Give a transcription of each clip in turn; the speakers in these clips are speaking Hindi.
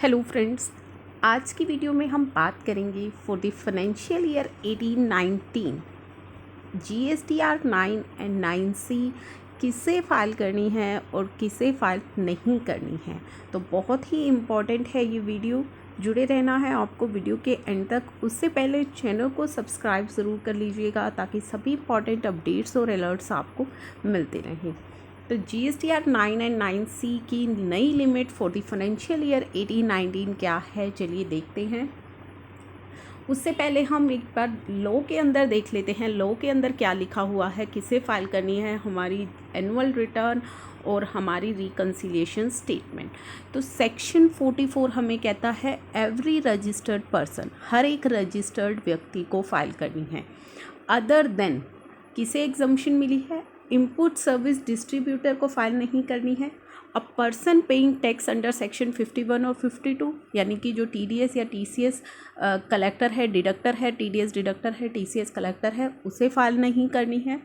हेलो फ्रेंड्स, आज की वीडियो में हम बात करेंगे for the financial year 18-19 GSTR 9 and 9C किसे फ़ाइल करनी है और किसे फ़ाइल नहीं करनी है। तो बहुत ही इम्पॉर्टेंट है ये वीडियो, जुड़े रहना है आपको वीडियो के एंड तक। उससे पहले चैनल को सब्सक्राइब ज़रूर कर लीजिएगा ताकि सभी इंपॉर्टेंट अपडेट्स और अलर्ट्स आपको मिलते रहें। तो GSTR 9 एंड 9C की नई limit for the financial year 18-19 क्या है, चलिए देखते हैं। उससे पहले हम एक बार लॉ के अंदर देख लेते हैं। लॉ के अंदर क्या लिखा हुआ है, किसे फाइल करनी है हमारी एनुअल रिटर्न और हमारी रिकन्सिलिएशन स्टेटमेंट। तो सेक्शन 44 हमें कहता है एवरी रजिस्टर्ड पर्सन, हर एक रजिस्टर्ड व्यक्ति को फाइल करनी है। अदर देन किसे एग्जम्पशन मिली है, इनपुट सर्विस डिस्ट्रीब्यूटर को फाइल नहीं करनी है। A person paying tax under section 51 और 52, यानी कि जो TDS या TCS कलेक्टर है, डिडक्टर है, TDS डिडक्टर है, TCS कलेक्टर है, उसे फाइल नहीं करनी है।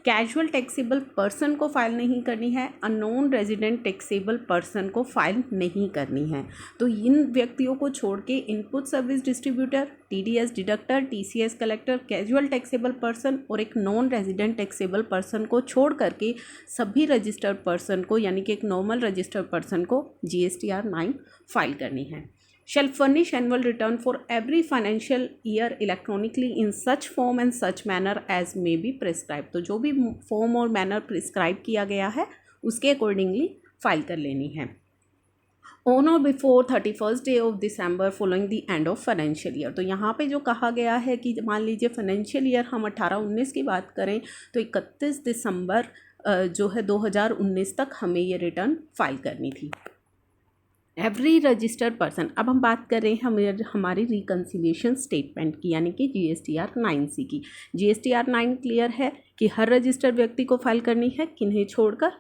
कैजुअल टैक्सेबल पर्सन को फाइल नहीं करनी है। अननोन रेजिडेंट टैक्सेबल पर्सन को फाइल नहीं करनी है। तो इन व्यक्तियों को छोड़ के input service distributor, TDS deductor, TCS collector, casual taxable person और एक नॉन रेजिडेंट टैक्सेबल पर्सन को छोड़ करके सभी रजिस्टर्ड पर्सन को, यानी कि एक नॉर्मल रजिस्टर्ड पर्सन को GSTR 9 फाइल करनी है। shall furnish annual return for every financial year electronically in such form and such manner as may be prescribed। तो जो भी फॉर्म और मैनर प्रिस्क्राइब किया गया है उसके अकॉर्डिंगली फाइल कर लेनी है। ऑन और before 31st day of December following the end of financial year. तो यहाँ पे जो कहा गया है कि मान लीजिए फाइनेंशियल ईयर हम 18-19 की बात करें तो 31 दिसंबर जो है 2019 तक हमें ये रिटर्न फाइल करनी थी। एवरी रजिस्टर्ड पर्सन, अब हम बात कर रहे हैं हमारी रिकन्सिलिएशन स्टेटमेंट की, यानी कि GSTR 9C की। GSTR 9 क्लियर है कि हर रजिस्टर्ड व्यक्ति को फाइल करनी है, किन्हें छोड़कर।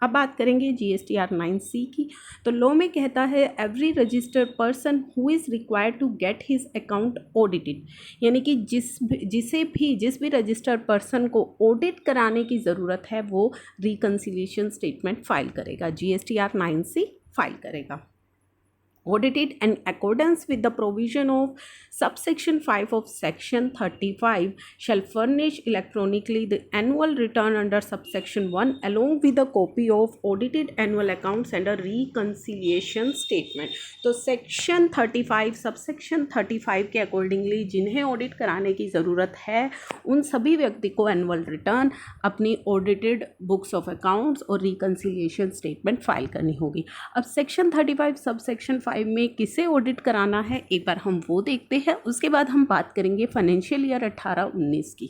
अब बात करेंगे GSTR 9C की। तो लॉ में कहता है every registered person who is required to get his account audited, यानी कि जिस भी रजिस्टर्ड पर्सन को ऑडिट कराने की ज़रूरत है वो रिकन्सिलिएशन स्टेटमेंट फाइल करेगा, GSTR 9C फाइल करेगा। Audited in accordance with the provision of subsection 5 of section 35 shall furnish electronically the annual return under subsection 1 along with a copy of audited annual accounts and a reconciliation statement। तो सेक्शन 35 सबसेक्शन 35 के अकॉर्डिंगली जिन्हें ऑडिट कराने की ज़रूरत है उन सभी व्यक्ति को एनुअल रिटर्न, अपनी ऑडिटेड बुक्स ऑफ अकाउंट्स और रिकन्सिलिएशन स्टेटमेंट फाइल करनी होगी। अब सेक्शन 35 सबसेक्शन 5 में किसे ऑडिट कराना है एक बार हम वो देखते हैं। उसके बाद हम बात करेंगे फाइनेंशियल ईयर 18-19 की।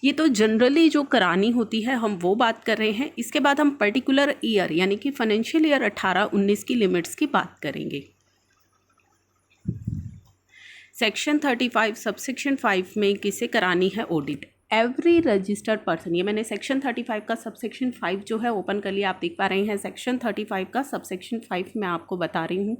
ये तो जनरली जो करानी होती है हम वो बात कर रहे हैं। इसके बाद हम पर्टिकुलर ईयर यानी कि फाइनेंशियल ईयर 18-19 की लिमिट्स की बात करेंगे। सेक्शन 35 सबसेक्शन 5 में किसे करानी है ऑडिट, एवरी रजिस्टर्ड पर्सन। ये मैंने सेक्शन 35 का सबसेक्शन 5 जो है ओपन कर लिया, आप देख पा रहे हैं। सेक्शन 35 का सबसेक्शन 5 मैं आपको बता रही हूँ।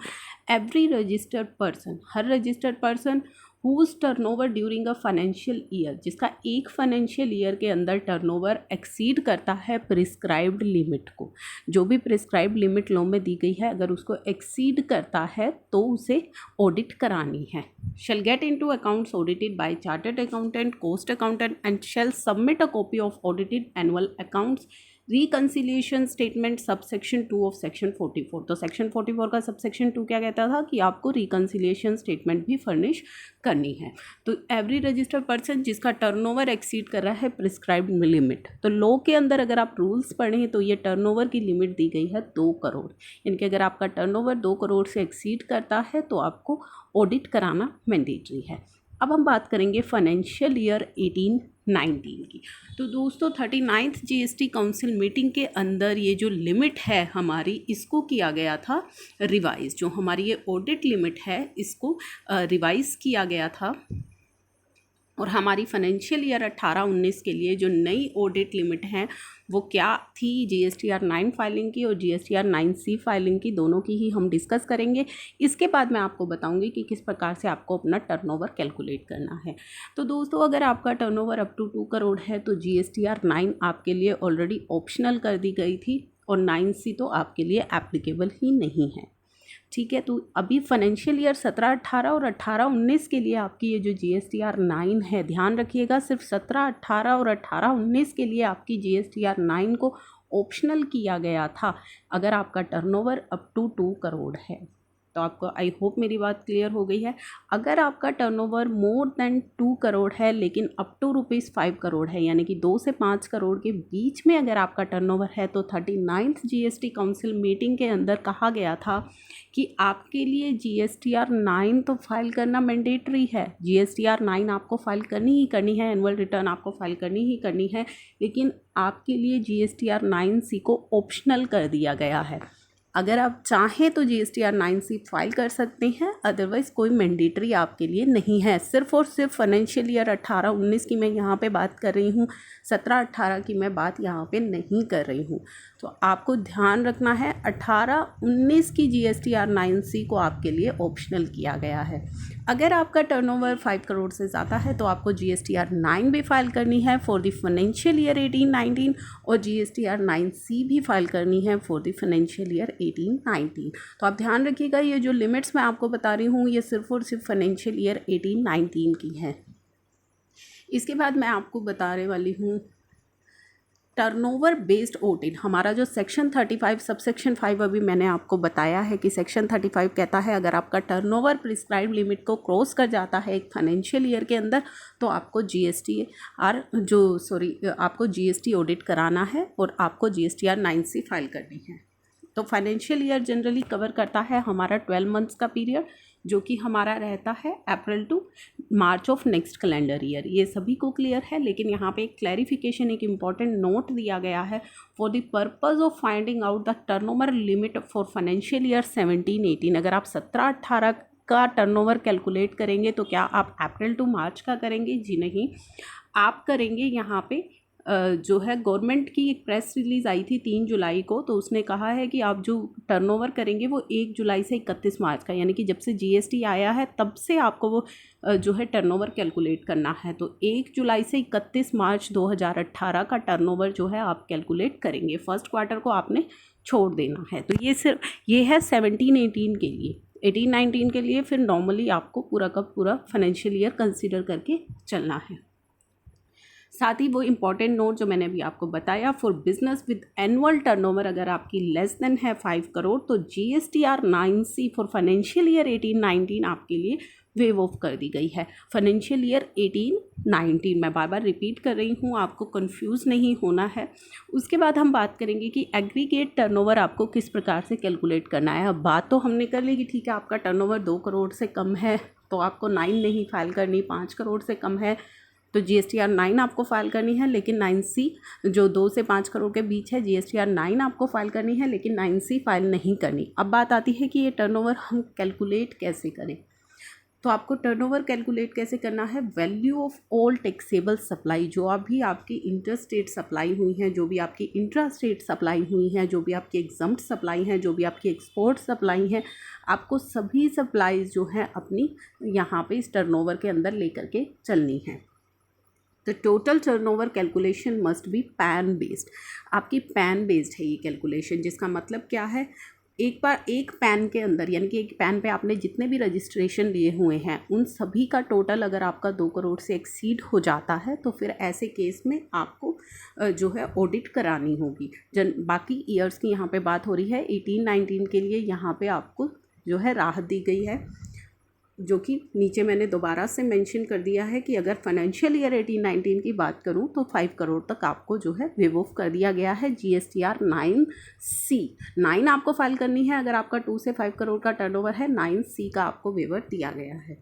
एवरी रजिस्टर्ड पर्सन, हर registered person whose turnover during a financial year, जिसका एक फाइनेंशियल ईयर के अंदर टर्नओवर एक्सीड करता है प्रिस्क्राइब्ड लिमिट को। जो भी प्रिस्क्राइब्ड लिमिट लॉ में दी गई है अगर उसको एक्सीड करता है तो उसे ऑडिट करानी है। shall get into accounts audited by chartered accountant, cost accountant and shall submit a copy of audited annual accounts reconciliation statement subsection 2 of section 44। तो सेक्शन 44 का सबसेक्शन 2 क्या कहता था कि आपको रिकन्सिलिएशन स्टेटमेंट भी फर्निश करनी है। तो एवरी रजिस्टर्ड पर्सन जिसका टर्नओवर एक्सीड कर रहा है प्रिस्क्राइब्ड लिमिट। तो लॉ के अंदर अगर आप रूल्स पढ़ें तो ये टर्नओवर की लिमिट दी गई है 2 करोड़, यानी कि अगर आपका टर्नओवर 2 करोड़ से एक्सीड करता है तो आपको ऑडिट कराना मैंडेटरी है। अब हम बात करेंगे फाइनेंशियल ईयर 18-19 की। तो दोस्तों 39th GST काउंसिल मीटिंग के अंदर ये जो लिमिट है हमारी इसको किया गया था रिवाइज। जो हमारी ये ऑडिट लिमिट है इसको रिवाइज किया गया था और हमारी फाइनेंशियल ईयर 18-19 के लिए जो नई ऑडिट लिमिट है वो क्या थी, GSTR 9 फाइलिंग की और GSTR 9C फाइलिंग की, दोनों की ही हम डिस्कस करेंगे। इसके बाद मैं आपको बताऊंगी कि किस प्रकार से आपको अपना टर्नओवर कैलकुलेट करना है। तो दोस्तों अगर आपका टर्नओवर अप टू 2 करोड़ है तो GSTR 9 आपके लिए ऑलरेडी ऑप्शनल कर दी गई थी और 9C तो आपके लिए एप्लीकेबल ही नहीं है। ठीक है। तो अभी फाइनेंशियल ईयर 17-18 और 18-19 के लिए आपकी ये जो GSTR 9 है, ध्यान रखिएगा, सिर्फ 17-18 और 18-19 के लिए आपकी GSTR 9 को ऑप्शनल किया गया था अगर आपका टर्नओवर अप टू 2 करोड़ है। तो आपको आई होप मेरी बात क्लियर हो गई है। अगर आपका टर्नओवर मोर देन 2 करोड़ है लेकिन अप टू ₹5 करोड़ है, यानी कि 2 से 5 करोड़ के बीच में अगर आपका टर्नओवर है, तो 39th GST काउंसिल मीटिंग के अंदर कहा गया था कि आपके लिए GSTR 9 तो फाइल करना मैंडेटरी है। GSTR 9 आपको फाइल करनी ही करनी है, एनुअल रिटर्न आपको फाइल करनी ही करनी है, लेकिन आपके लिए GSTR 9C को ऑप्शनल कर दिया गया है। अगर आप चाहें तो GSTR 9C फाइल कर सकते हैं, अदरवाइज़ कोई मैंडेटरी आपके लिए नहीं है। सिर्फ और सिर्फ फाइनेंशियल ईयर 18-19 की मैं यहाँ पे बात कर रही हूँ, 17-18 की मैं बात यहाँ पे नहीं कर रही हूँ। तो आपको ध्यान रखना है, 18-19 की GSTR 9C को आपके लिए ऑप्शनल किया गया है। अगर आपका टर्नओवर 5 करोड़ से ज़्यादा है तो आपको GSTR 9 भी फाइल करनी है फॉर द फाइनेंशियल ईयर 18-19 और GSTR 9C भी फाइल करनी है फॉर द फाइनेंशियल ईयर 18-19। तो आप ध्यान रखिएगा, ये जो लिमिट्स मैं आपको बता रही हूँ ये सिर्फ और सिर्फ फाइनेंशियल ईयर 18-19 की है। इसके बाद मैं आपको बताने वाली हूँ टर्नओवर बेस्ड ऑडिट। हमारा जो सेक्शन 35 सबसेक्शन 5 अभी मैंने आपको बताया है कि सेक्शन 35 कहता है अगर आपका टर्नओवर प्रिस्क्राइब लिमिट को क्रॉस कर जाता है एक फाइनेंशियल ईयर के अंदर तो आपको आपको GST ऑडिट कराना है और आपको GSTR 9C फाइल करनी है। तो फाइनेंशियल ईयर जनरली कवर करता है हमारा 12 मंथ्स का पीरियड, जो कि हमारा रहता है April to March of next calendar year. ये सभी को क्लियर है, लेकिन यहाँ पे एक क्लैरिफिकेशन, एक इम्पॉर्टेंट नोट दिया गया है for the purpose of finding out the turnover limit for financial year 17-18। अगर आप 17-18 का टर्नओवर कैलकुलेट करेंगे तो क्या आप अप्रैल टू मार्च का करेंगे? जी नहीं, आप करेंगे यहाँ पे जो है गवर्नमेंट की एक प्रेस रिलीज़ आई थी 3 जुलाई को, तो उसने कहा है कि आप जो टर्नओवर करेंगे वो 1 जुलाई से 31 मार्च का, यानी कि जब से GST आया है तब से आपको वो जो है टर्नओवर कैलकुलेट करना है। तो 1 जुलाई से 31 मार्च 2018 का टर्नओवर जो है आप कैलकुलेट करेंगे, फर्स्ट क्वार्टर को आपने छोड़ देना है। तो ये है 17-18 के लिए। 18-19 के लिए फिर नॉर्मली आपको पूरा का पूरा फाइनेंशियल ईयर कंसिडर करके चलना है। साथ ही वो इम्पॉर्टेंट नोट जो मैंने अभी आपको बताया, for business with annual turnover अगर आपकी लेस देन है 5 करोड़ तो GSTR 9C for financial year 18-19 आपके लिए वेव ऑफ कर दी गई है। फाइनेंशियल ईयर 18-19 मैं बार बार रिपीट कर रही हूँ, आपको कंफ्यूज नहीं होना है। उसके बाद हम बात करेंगे कि एग्रीगेट टर्नओवर आपको किस प्रकार से कैलकुलेट करना है। अब बात तो हमने कर ली कि ठीक है आपका टर्नओवर 2 करोड़ से कम है तो आपको 9 नहीं फाइल करनी, 5 करोड़ से कम है तो GSTR 9 आपको फाइल करनी है, लेकिन 9C जो 2 से 5 करोड़ के बीच है GSTR 9 आपको फाइल करनी है, लेकिन 9C फाइल नहीं करनी। अब बात आती है कि ये टर्नओवर हम कैलकुलेट कैसे करें। तो आपको टर्नओवर कैलकुलेट कैसे करना है, value of all taxable supply, जो अभी आपकी इंटर स्टेट सप्लाई हुई हैं, जो भी आपकी इंट्रा स्टेट सप्लाई हुई हैं, जो भी आपकी एग्जम्प्ट सप्लाई हैं, जो भी आपकी एक्सपोर्ट सप्लाई हैं, आपको सभी सप्लाईज जो हैं अपनी यहाँ पे इस टर्नओवर के अंदर लेकर के चलनी है। तो total turnover calculation must be pan based. आपकी पैन बेस्ड है ये कैलकुलेशन, जिसका मतलब क्या है, एक बार एक पैन के अंदर, यानी कि एक पैन पे आपने जितने भी रजिस्ट्रेशन लिए हुए हैं उन सभी का टोटल अगर आपका 2 करोड़ से एक्सीड हो जाता है तो फिर ऐसे केस में आपको जो है ऑडिट करानी होगी। बाकी ईयर्स की यहाँ पे बात हो रही है, 18-19 के लिए यहाँ पे आपको जो है राहत दी गई है, जो कि नीचे मैंने दोबारा से मेंशन कर दिया है कि अगर फाइनेंशियल ईयर 18-19 की बात करूं तो 5 करोड़ तक आपको जो है वेव ऑफ कर दिया गया है। GSTR 9C 9 आपको फाइल करनी है, अगर आपका 2 से 5 करोड़ का टर्नओवर है 9C का आपको वेवर दिया गया है।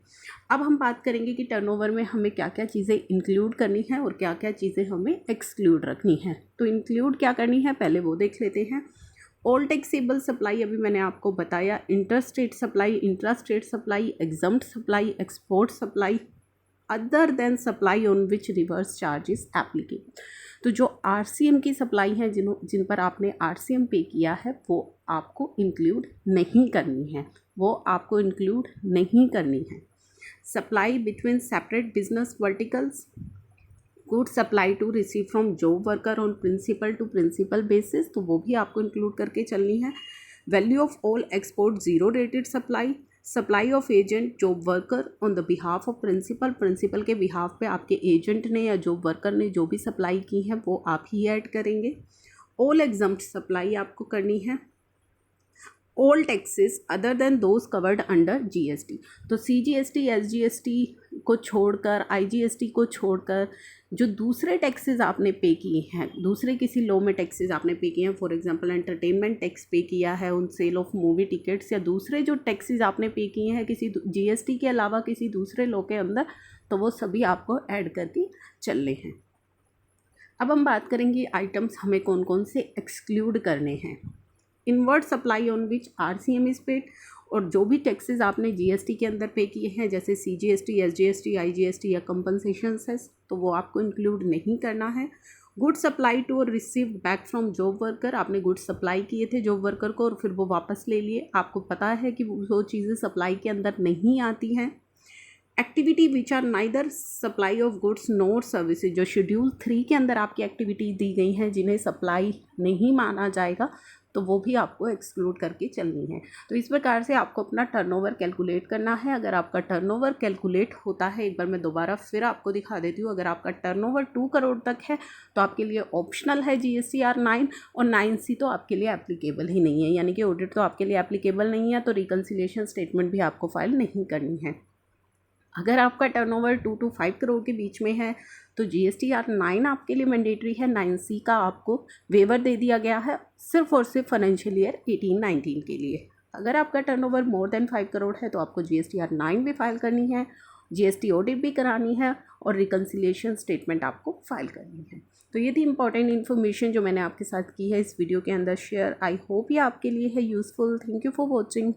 अब हम बात करेंगे कि टर्नओवर में हमें क्या क्या चीज़ें इंक्लूड करनी है और क्या क्या चीज़ें हमें एक्सक्लूड रखनी है। तो इंक्लूड क्या करनी है पहले वो देख लेते हैं। ऑल टैक्सेबल सप्लाई अभी मैंने आपको बताया, inter state supply, intra state supply, exempt supply, export supply, other than supply on which reverse charge is applicable. तो जो RCM की सप्लाई हैं जिन पर आपने RCM पे किया है वो आपको इंक्लूड नहीं करनी है, वो आपको इंक्लूड नहीं करनी है। Supply between separate business verticals, good supply to receive from job worker on principal to principal basis, तो वो भी आपको इंक्लूड करके चलनी है। Value of all export zero rated supply, supply of agent job worker on the behalf of principal, principal के बिहाफ पे आपके एजेंट ने या जॉब वर्कर ने जो भी सप्लाई की है वो आप ही ऐड करेंगे। ऑल एग्जम्प्ट सप्लाई आपको करनी है। All taxes other than those covered under GST, तो सीजीएसटी एसजीएसटी को छोड़कर, आईजीएसटी को छोड़कर जो दूसरे टैक्सेस आपने पे किए हैं, दूसरे किसी लॉ में टैक्सेस आपने पे किए हैं, फॉर एग्जांपल एंटरटेनमेंट टैक्स पे किया है उन सेल ऑफ मूवी टिकट्स, या दूसरे जो टैक्सेस आपने पे किए हैं किसी जीएसटी के अलावा किसी दूसरे लॉ के अंदर, तो वो सभी आपको ऐड करके चलने हैं। अब हम बात करेंगे आइटम्स हमें कौन कौन से एक्सक्लूड करने हैं। Inward supply on which RCM is paid, और जो भी टैक्सेस आपने जीएसटी के अंदर पे किए हैं जैसे सीजीएसटी, एसजीएसटी, आईजीएसटी या कंपनसेशन सेस, तो वो आपको इंक्लूड नहीं करना है। गुड सप्लाई टू और receive back from job worker, आपने गुड सप्लाई किए थे जॉब वर्कर को और फिर वो वापस ले लिए, आपको पता है कि वो चीज़ें सप्लाई के अंदर नहीं आती हैं। Activity which are neither supply of goods nor services, जो शेड्यूल 3 के अंदर आपकी एक्टिविटी दी गई हैं जिन्हें सप्लाई नहीं माना जाएगा, तो वो भी आपको एक्सक्लूड करके चलनी है। तो इस प्रकार से आपको अपना टर्नओवर कैलकुलेट करना है। अगर आपका टर्नओवर कैलकुलेट होता है, एक बार मैं दोबारा फिर आपको दिखा देती हूँ, अगर आपका टर्नओवर 2 करोड़ तक है तो आपके लिए ऑप्शनल है GSTR 9, और 9C तो आपके लिए एप्लीकेबल ही नहीं है, यानी कि ऑडिट तो आपके लिए एप्लीकेबल नहीं है, तो रिकन्सिलिएशन स्टेटमेंट भी आपको फाइल नहीं करनी है। अगर आपका टर्नओवर 2 to 5 करोड़ के बीच में है तो GSTR 9 आपके लिए मैंडेटरी है। 9C का आपको वेवर दे दिया गया है सिर्फ और सिर्फ फाइनेंशियल ईयर 18-19 के लिए। अगर आपका टर्नओवर मोर देन 5 करोड़ है तो आपको GSTR 9 भी फाइल करनी है, GST ऑडिट भी करानी है और रिकन्सिलिएशन स्टेटमेंट आपको फाइल करनी है। तो ये थी इंपॉर्टेंट इन्फॉर्मेशन जो मैंने आपके साथ की है इस वीडियो के अंदर शेयर। आई होप ये आपके लिए है useful. Thank you for watching.